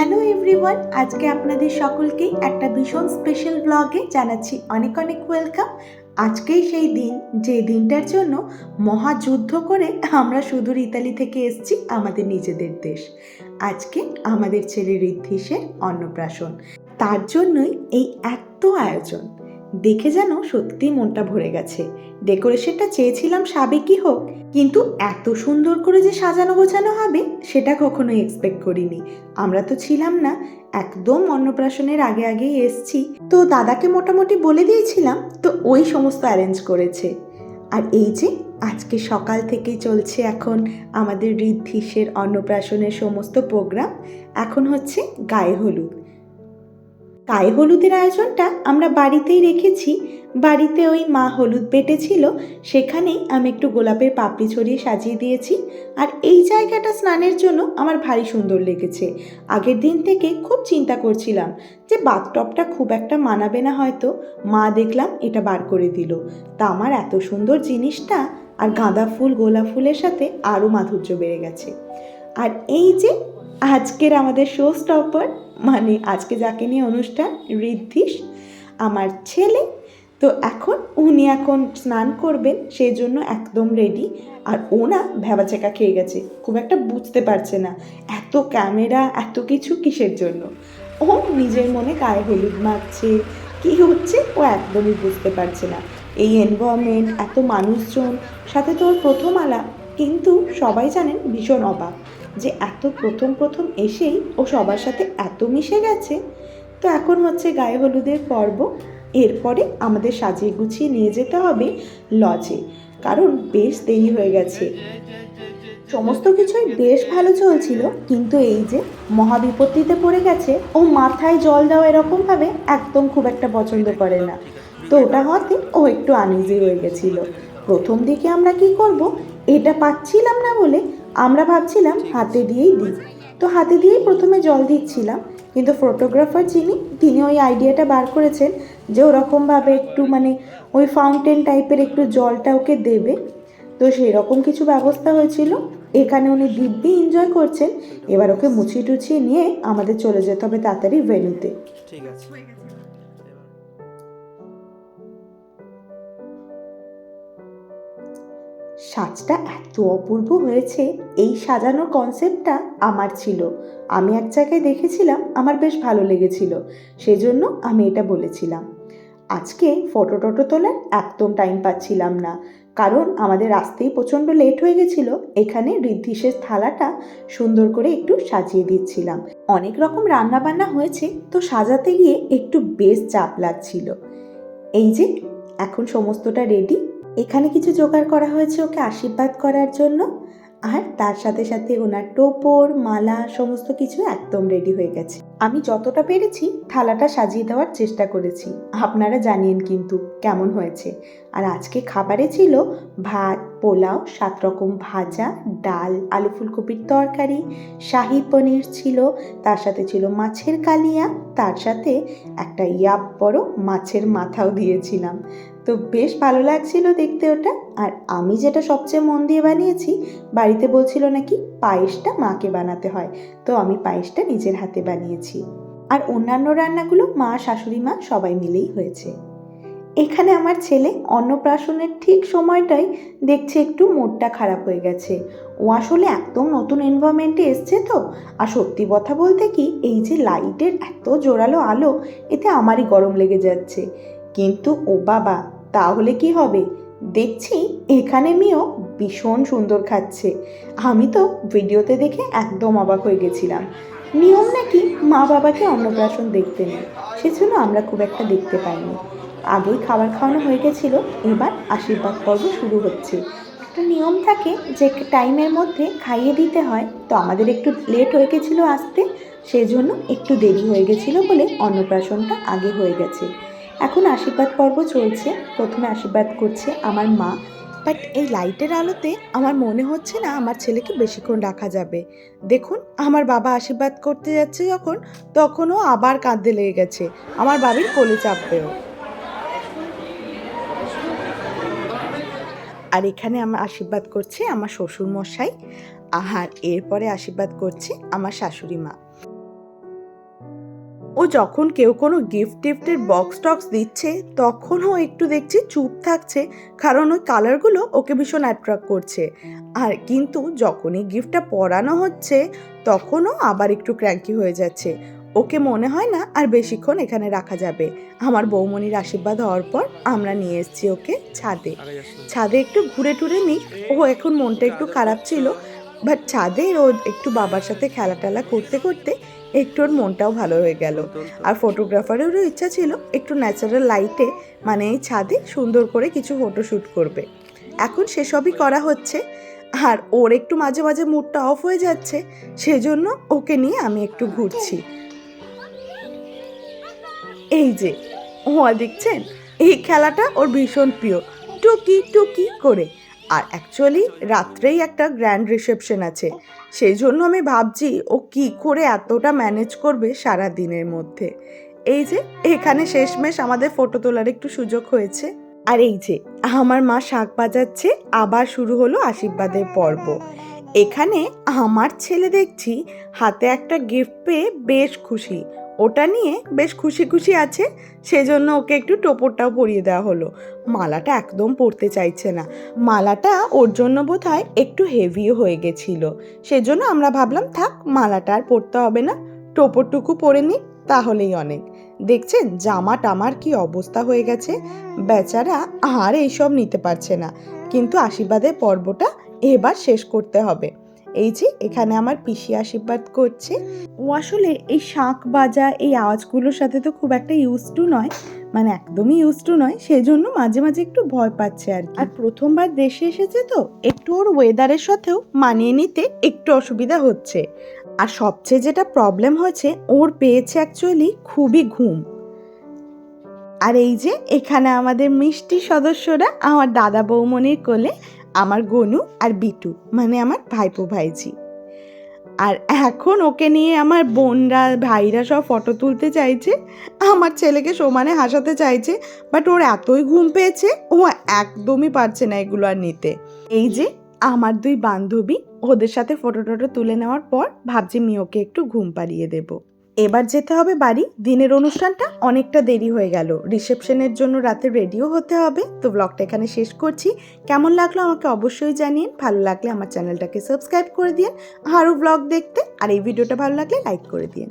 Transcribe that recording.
Hello everyone, আজকে আপনাদের সকলকেই একটা ভীষণ স্পেশাল ব্লগে জানাচ্ছি অনেক অনেক ওয়েলকাম। আজকেই সেই দিন, যে দিনটার জন্য মহাযুদ্ধ করে আমরা সুদূর ইতালি থেকে এসেছি আমাদের নিজেদের দেশ। আজকে আমাদের ছেলে ঋদ্ধিষের অন্নপ্রাশন, তার জন্যই এই এত আয়োজন। দেখে যেন সত্যি মনটা ভরে গেছে। ডেকোরেশনটা চেয়েছিলাম সাবেকি হোক, কিন্তু এত সুন্দর করে যে সাজানো গোছানো হবে সেটা কখনোই এক্সপেক্ট করিনি। আমরা তো ছিলাম না, একদম অন্নপ্রাশনের আগে আগেই এসছি, তো দাদাকে মোটামুটি বলে দিয়েছিলাম, তো ওই সমস্ত অ্যারেঞ্জ করেছে। আর এই যে আজকে সকাল থেকেই চলছে এখন আমাদের ঋদ্ধিষের অন্নপ্রাশনের সমস্ত প্রোগ্রাম। এখন হচ্ছে গায়ে হলুদ। গায়ে হলুদের আয়োজনটা আমরা বাড়িতেই রেখেছি। বাড়িতে ওই মা হলুদ বেটেছিল, সেখানেই আমি একটু গোলাপের পাপড়ি ছড়িয়ে সাজিয়ে দিয়েছি। আর এই জায়গাটা স্নানের জন্য আমার ভারী সুন্দর লেগেছে। আগের দিন থেকে খুব চিন্তা করছিলাম যে বাথটবটা খুব একটা মানাবে না হয়তো, মা দেখলাম এটা বার করে দিল। তা আমার এত সুন্দর জিনিসটা আর গাঁদা ফুল গোলাপ ফুলের সাথে আরও মাধুর্য বেড়ে গেছে। আর এই যে আজকের আমাদের শো স্টপার, মানে আজকে যাকে নিয়ে অনুষ্ঠান, ঋদ্ধিষ আমার ছেলে। তো উনি এখন স্নান করবেন, সেই জন্য একদম রেডি। আর ও না ভ্যাবাচেকা খেয়ে গেছে, খুব একটা বুঝতে পারছে না এত ক্যামেরা এত কিছু কিসের জন্য। ও নিজের মনে গায়ে হলুদ মাখছে, কি হচ্ছে ও একদমই বুঝতে পারছে না। এই এনভায়রনমেন্ট, এত মানুষজন, সাথে তো ওর প্রথম আলাপ, কিন্তু সবাই জানেন ভীষণ অবাক যে এত প্রথম এসেই ও সবার সাথে এত মিশে গেছে। তো এখন হচ্ছে গায়ে হলুদের পর্ব। এরপরে আমাদের সাজিয়ে গুছিয়ে নিয়ে যেতে হবে লজে, কারণ বেশ দেরি হয়ে গেছে। সমস্ত কিছুই বেশ ভালো চলছিল, কিন্তু এই যে মহাবিপত্তিতে পড়ে গেছে, ও মাথায় জল দেওয়া এরকমভাবে একদম খুব একটা পছন্দ করে না। তো ওটা হতে ও একটু আনইজি হয়ে গেছিল। প্রথম দিকে আমরা কি করব এটা পাচ্ছিলাম না বলে আমরা ভাবছিলাম হাতে দিয়েই দিই। তো হাতে দিয়েই প্রথমে জল দিচ্ছিলাম, কিন্তু ফটোগ্রাফার তিনি ওই আইডিয়াটা বার করেছেন যে ওরকমভাবে একটু ওই ফাউন্টেন টাইপের একটু জলটা ওকে দেবে। তো সেই রকম কিছু ব্যবস্থা হয়েছিল। এখানে উনি দিব্যি এনজয় করছেন। এবার ওকে মুছিয়ে টুছিয়ে নিয়ে আমাদের চলে যেতে হবে তাড়াতাড়ি ভেন্যুতে। ঠিক আছে। সাজটা এত অপূর্ব হয়েছে, এই সাজানোর কনসেপ্টটা আমার ছিল। আমি এক জায়গায় দেখেছিলাম, আমার বেশ ভালো লেগেছিল, সেজন্য আমি এটা বলেছিলাম। আজকে ফটো টটো তোলার একদম টাইম পাচ্ছিলাম না, কারণ আমাদের আসতেই প্রচণ্ড লেট হয়ে গেছিলো। এখানে ঋদ্ধিষের থালাটা সুন্দর করে একটু সাজিয়ে দিচ্ছিলাম। অনেক রকম রান্না বান্না হয়েছে, তো সাজাতে গিয়ে একটু বেশ চাপ লাগছিল। এই যে এখন সমস্তটা রেডি। এখানে কিছু জোগাড় করা হয়েছে ওকে আশীর্বাদ করার জন্য, আর তার সাথে সাথে ওনার টোপর মালা সমস্ত কিছু একদম রেডি হয়ে গেছে। আমি যতটা পেরেছি থালাটা সাজিয়ে দেওয়ার চেষ্টা করেছি, আপনারা জানিয়েন কিন্তু কেমন হয়েছে। আর আজকে খাবারে ছিল ভাত, পোলাও, 7 রকম ভাজা, ডাল, আলু ফুলকপির তরকারি, শাহি পনির ছিল, তার সাথে ছিল মাছের কালিয়া, তার সাথে একটা বড় মাছের মাথাও দিয়েছিলাম। তো বেশ ভালো লাগছিল দেখতে ওটা। আর আমি যেটা সবচেয়ে মন দিয়ে বানিয়েছি, বাড়িতে বলছিল নাকি পায়েসটা মাকে বানাতে হয়, তো আমি পায়েসটা নিজের হাতে বানিয়েছি। আর অন্যান্য রান্নাগুলো মা, শাশুড়ি মা সবাই মিলেই হয়েছে। এখানে আমার ছেলে অন্নপ্রাশনের ঠিক সময়টাই দেখছে একটু মুডটা খারাপ হয়ে গেছে। ও আসলে একদম নতুন এনভায়রনমেন্টে এসছে তো। আর সত্যি কথা বলতে কি, এই যে লাইটের এত জোরালো আলো, এতে আমারই গরম লেগে যাচ্ছে। কিন্তু ও বাবা, তাহলে কি হবে, দেখছি এখানে মিও ভীষণ সুন্দর খাচ্ছে। আমি তো ভিডিওতে দেখে একদম অবাক হয়ে গেছিলাম। নিয়ম নাকি মা বাবাকে অন্নপ্রাশন দেখতে নেই, সেজন্য আমরা খুব একটা দেখতে পাইনি। আগেই খাবার খাওয়ানো হয়ে গেছিলো, এবার আশীর্বাদ পর্ব শুরু হচ্ছে। একটা নিয়ম থাকে যে টাইমের মধ্যে খাইয়ে দিতে হয়, তো আমাদের একটু লেট হয়ে গেছিলো আসতে, সেজন্য একটু দেরি হয়ে গেছিলো বলে অন্নপ্রাশনটা আগে হয়ে গেছে। এখন আশীর্বাদ পর্ব চলছে। প্রথমে আশীর্বাদ করছে আমার মা, বাট এই লাইটের আলোতে আমার মনে হচ্ছে না আমার ছেলেকে বেশিক্ষণ রাখা যাবে। দেখুন আমার বাবা আশীর্বাদ করতে যাচ্ছে যখন, তখনও আবার কাঁদতে লেগে গেছে, আমার বাবির কোলে চাপবেও। আর এখানে আমার আশীর্বাদ করছে আমার শ্বশুর মশাই, আর এরপরে আশীর্বাদ করছে আমার শাশুড়ি মা। ও যখন কেউ কোনো গিফটের বক্স টক্স দিচ্ছে তখনও একটু দেখছি চুপ থাকছে, কারণ ওই কালারগুলো ওকে ভীষণ অ্যাট্রাক্ট করছে। আর কিন্তু যখনই গিফটটা পরানো হচ্ছে তখনও আবার একটু ক্র্যাঙ্কি হয়ে যাচ্ছে। ওকে মনে হয় না আর বেশিক্ষণ এখানে রাখা যাবে। আমার বৌমনির আশীর্বাদ হওয়ার পর আমরা নিয়ে এসেছি ওকে ছাদে। ছাদে একটু ঘুরে টুরে নিই। ও এখন মনটা একটু খারাপ ছিল, বাট ছাদে ও একটু বাবার সাথে খেলা টেলা করতে করতে একটু ওর মনটাও ভালো হয়ে গেল। আর ফটোগ্রাফারেরও ইচ্ছা ছিল একটু ন্যাচারাল লাইটে, মানে এই ছাদে সুন্দর করে কিছু ফটোশ্যুট করবে। এখন সেসবই করা হচ্ছে। আর ওর একটু মাঝে মাঝে মুডটা অফ হয়ে যাচ্ছে, সেজন্য ওকে নিয়ে আমি একটু ঘুরছি। এই যে দেখছেন, এই খেলাটা ওর ভীষণ প্রিয়, টুকি টুকি করে। আর অ্যাকচুয়ালি রাত্রেই একটা গ্র্যান্ড রিসেপশন আছে, সেই জন্য আমি ভাবছি ও কি করে এতটা ম্যানেজ করবে সারা দিনের মধ্যে। এই যে এখানে শেষমেশ আমাদের ফটো তোলার একটু সুযোগ হয়েছে। আর এই যে আমার মা শাঁখ বাজাচ্ছে, আবার শুরু হলো আশীর্বাদের পর্ব। এখানে আমার ছেলে দেখছি হাতে একটা গিফট পেয়ে বেশ খুশি, ওটা নিয়ে বেশ খুশি খুশি আছে, সেজন্য ওকে একটু টোপরটাও পরিয়ে দেওয়া হলো। মালাটা একদম পরতে চাইছে না, মালাটা ওর জন্য বোধহয় একটু হেভিও হয়ে গেছিল, সেজন্য আমরা ভাবলাম থাক মালাটা আর পরতে হবে না, টোপরটুকু পরে নিই তাহলেই অনেক। দেখছেন জামা টামার কি অবস্থা হয়ে গেছে, বেচারা আর এইসব নিতে পারছে না। কিন্তু আশীর্বাদের পর্বটা এবার শেষ করতে হবে। এই যে এখানে আমার পিসি আশীর্বাদ করছে। ও আসলে এই শাঁখ বাজা এই আওয়াজগুলোর সাথে তো খুব একটা ইউজ টু নয়, মানে একদমই ইউজ টু নয়, সেজন্য মাঝে মাঝে একটু ভয় পাচ্ছে আর কি। আর প্রথমবার দেশে এসেছে তো একটু ওর ওয়েদারের সাথেও মানিয়ে নিতে একটু অসুবিধা হচ্ছে। আর সবচেয়ে যেটা প্রবলেম হয়েছে, ওর পেয়েছে অ্যাকচুয়ালি খুবই ঘুম। আর এই যে এখানে আমাদের মিষ্টি সদস্যরা আমার দাদা বৌমনির কোলে আমার গনু আর বিটু, মানে আমার ভাইপো ভাইজি। আর এখন ওকে নিয়ে আমার বোনরা ভাইরা সব ফটো তুলতে চাইছে, আমার ছেলেকে সমানে হাসাতে চাইছে, বাট ওর এতই ঘুম পেয়েছে ও একদমই পারছে না এগুলো আর নিতে। এই যে আমার দুই বান্ধবী, ওদের সাথে ফটো টটো তুলে নেওয়ার পর ভাবছি মিওকে একটু ঘুম পাড়িয়ে দেবো। এবার যেতে হবে বাড়ি, দিনের অনুষ্ঠানটা অনেকটা দেরি হয়ে গেল, রিসেপশনের জন্য রাতে রেডিও হতে হবে। তো ব্লগটা এখানে শেষ করছি। কেমন লাগলো আমাকে অবশ্যই জানিয়ে, ভালো লাগলে আমার চ্যানেলটাকে সাবস্ক্রাইব করে দিন আরও ব্লগ দেখতে, আর এই ভিডিওটা ভালো লাগলে লাইক করে দিন।